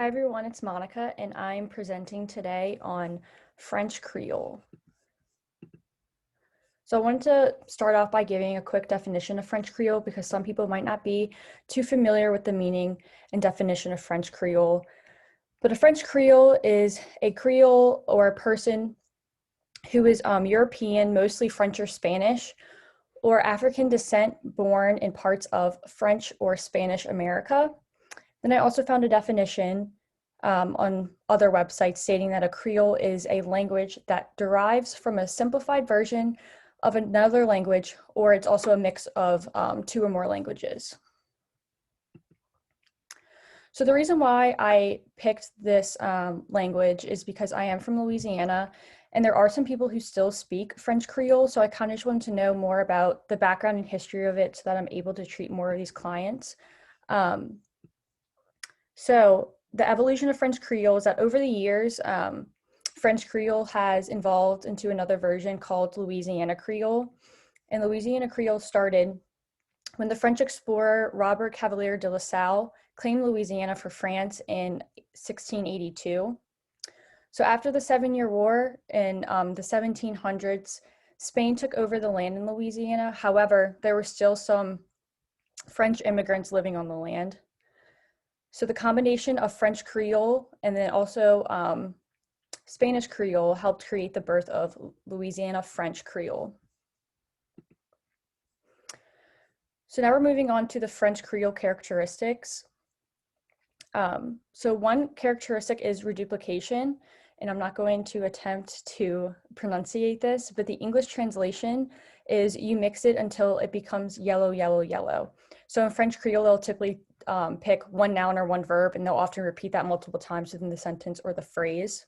Hi everyone, it's Monica, and I'm presenting today on French Creole. So I wanted to start off by giving a quick definition of French Creole because some people might not be too familiar with the meaning and definition of French Creole. But a French Creole is a Creole or a person who is European, mostly French or Spanish, or African descent born in parts of French or Spanish America. Then I also found a definition on other websites stating that a Creole is a language that derives from a simplified version of another language, or it's also a mix of two or more languages. So the reason why I picked this language is because I am from Louisiana, and there are some people who still speak French Creole, so I kind of just wanted to know more about the background and history of it so that I'm able to treat more of these clients. Um, So the evolution of French Creole is that over the years, French Creole has evolved into another version called Louisiana Creole. And Louisiana Creole started when the French explorer Robert Cavelier de La Salle claimed Louisiana for France in 1682. So after the Seven-Year War in the 1700s, Spain took over the land in Louisiana. However, there were still some French immigrants living on the land. So the combination of French Creole and then also Spanish Creole helped create the birth of Louisiana French Creole. So now we're moving on to the French Creole characteristics. So one characteristic is reduplication, and I'm not going to attempt to pronunciate this, but the English translation is you mix it until it becomes yellow, yellow, yellow. So in French Creole, they'll typically pick one noun or one verb, and they'll often repeat that multiple times within the sentence or the phrase.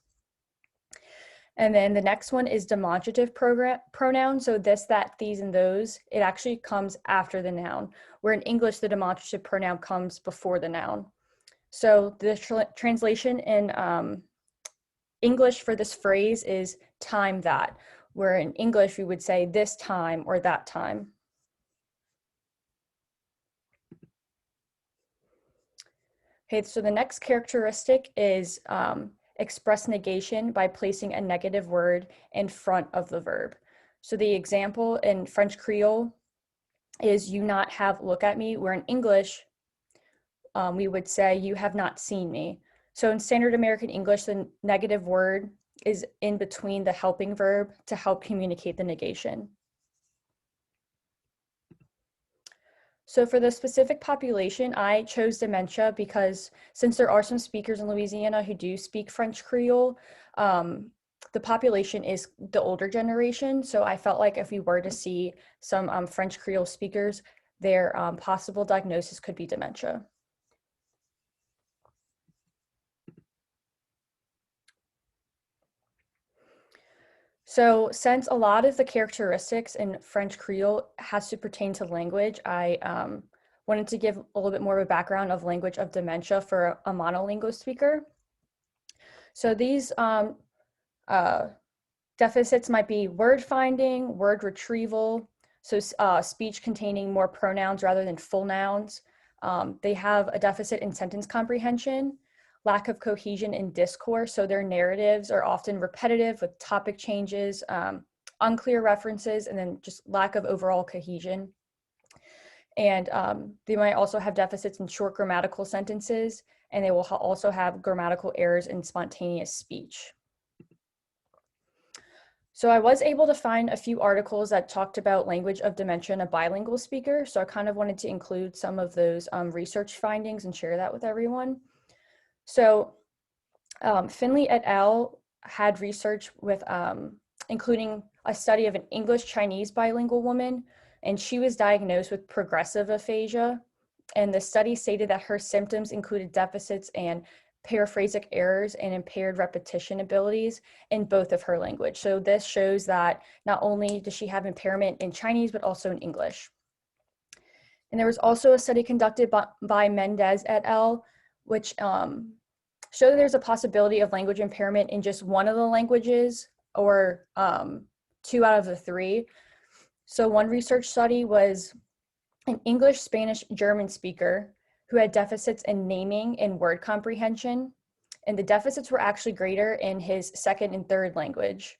And then the next one is demonstrative pronoun. So this, that, these, and those, it actually comes after the noun, where in English, the demonstrative pronoun comes before the noun. So the translation in English for this phrase is time that, where in English we would say this time or that time. Okay, so the next characteristic is express negation by placing a negative word in front of the verb. So the example in French Creole is you not have look at me, where in English we would say you have not seen me. So in standard American English, the negative word is in between the helping verb to help communicate the negation. So for the specific population, I chose dementia because since there are some speakers in Louisiana who do speak French Creole, the population is the older generation. So I felt like if we were to see some French Creole speakers, their possible diagnosis could be dementia. So since a lot of the characteristics in French Creole has to pertain to language, I wanted to give a little bit more of a background of language of dementia for a monolingual speaker. So these deficits might be word finding, word retrieval, so speech containing more pronouns rather than full nouns. They have a deficit in sentence comprehension, lack of cohesion in discourse, so their narratives are often repetitive with topic changes, unclear references, and then just lack of overall cohesion. And they might also have deficits in short grammatical sentences, and they will also have grammatical errors in spontaneous speech. So I was able to find a few articles that talked about language of dementia in a bilingual speaker. So I kind of wanted to include some of those research findings and share that with everyone. So Finley et al. Had research with including a study of an English-Chinese bilingual woman, and she was diagnosed with progressive aphasia. And the study stated that her symptoms included deficits and paraphrasic errors and impaired repetition abilities in both of her language. So this shows that not only does she have impairment in Chinese, but also in English. And there was also a study conducted by Mendez et al., which showed that there's a possibility of language impairment in just one of the languages or 2 out of the 3. So one research study was an English, Spanish, German speaker who had deficits in naming and word comprehension. and the deficits were actually greater in his second and third language.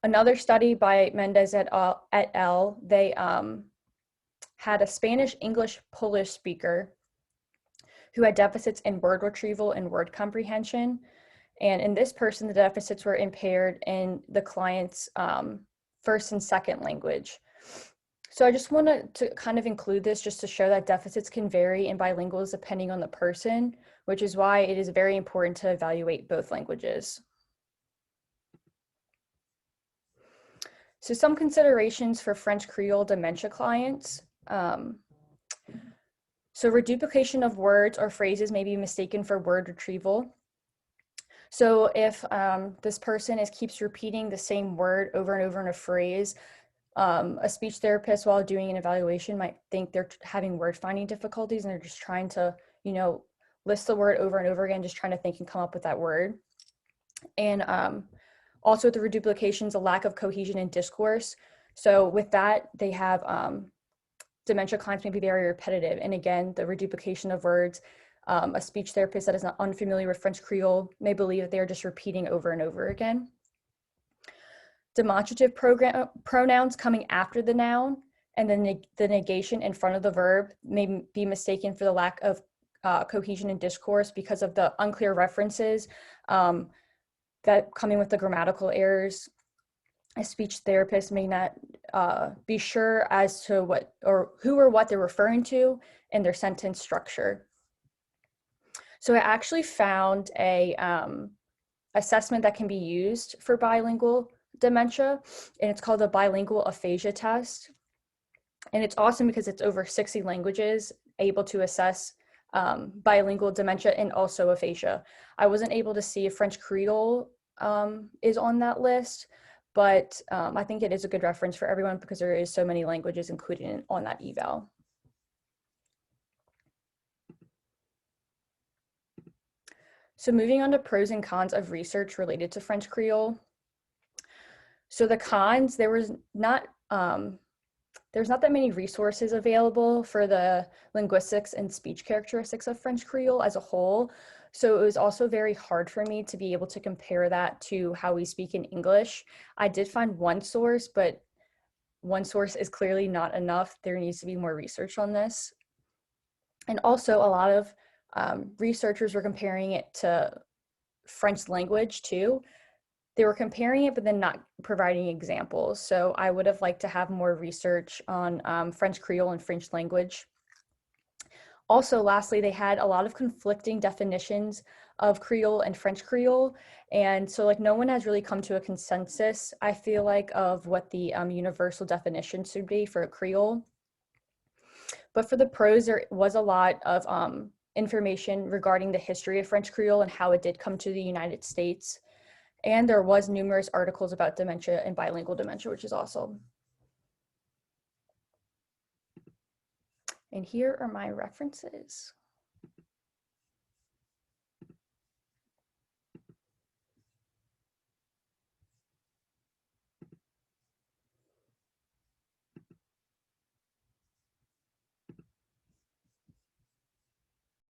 Another study by Mendez et al., they had a Spanish, English, Polish speaker who had deficits in word retrieval and word comprehension. And in this person, the deficits were impaired in the client's first and second language. So I just wanted to kind of include this just to show that deficits can vary in bilinguals depending on the person, which is why it is very important to evaluate both languages. So some considerations for French Creole dementia clients. So reduplication of words or phrases may be mistaken for word retrieval. So if this person keeps repeating the same word over and over in a phrase, a speech therapist while doing an evaluation might think they're having word finding difficulties and they're just trying to, list the word over and over again, just trying to think and come up with that word. And also with the reduplications, a lack of cohesion in discourse. So with that, they have dementia clients may be very repetitive. And again, the reduplication of words, a speech therapist that is not unfamiliar with French Creole may believe that they are just repeating over and over again. Demonstrative pronouns coming after the noun and then the negation in front of the verb may be mistaken for the lack of cohesion in discourse because of the unclear references that coming with the grammatical errors. A speech therapist may not be sure as to what or who or what they're referring to in their sentence structure. So I actually found a assessment that can be used for bilingual dementia, and it's called the bilingual aphasia test. And it's awesome because it's over 60 languages able to assess bilingual dementia and also aphasia. I wasn't able to see if French Creole is on that list, but I think it is a good reference for everyone because there is so many languages included on that eval. So moving on to pros and cons of research related to French Creole. So the cons, there's not that many resources available for the linguistics and speech characteristics of French Creole as a whole. So it was also very hard for me to be able to compare that to how we speak in English. I did find one source, but one source is clearly not enough. There needs to be more research on this. And also a lot of researchers were comparing it to French language too. They were comparing it, but then not providing examples. So I would have liked to have more research on French Creole and French language. Also, lastly, they had a lot of conflicting definitions of Creole and French Creole. And so no one has really come to a consensus, I feel like, of what the universal definition should be for Creole. But for the pros, there was a lot of information regarding the history of French Creole and how it did come to the United States. And there was numerous articles about dementia and bilingual dementia, which is awesome. And here are my references.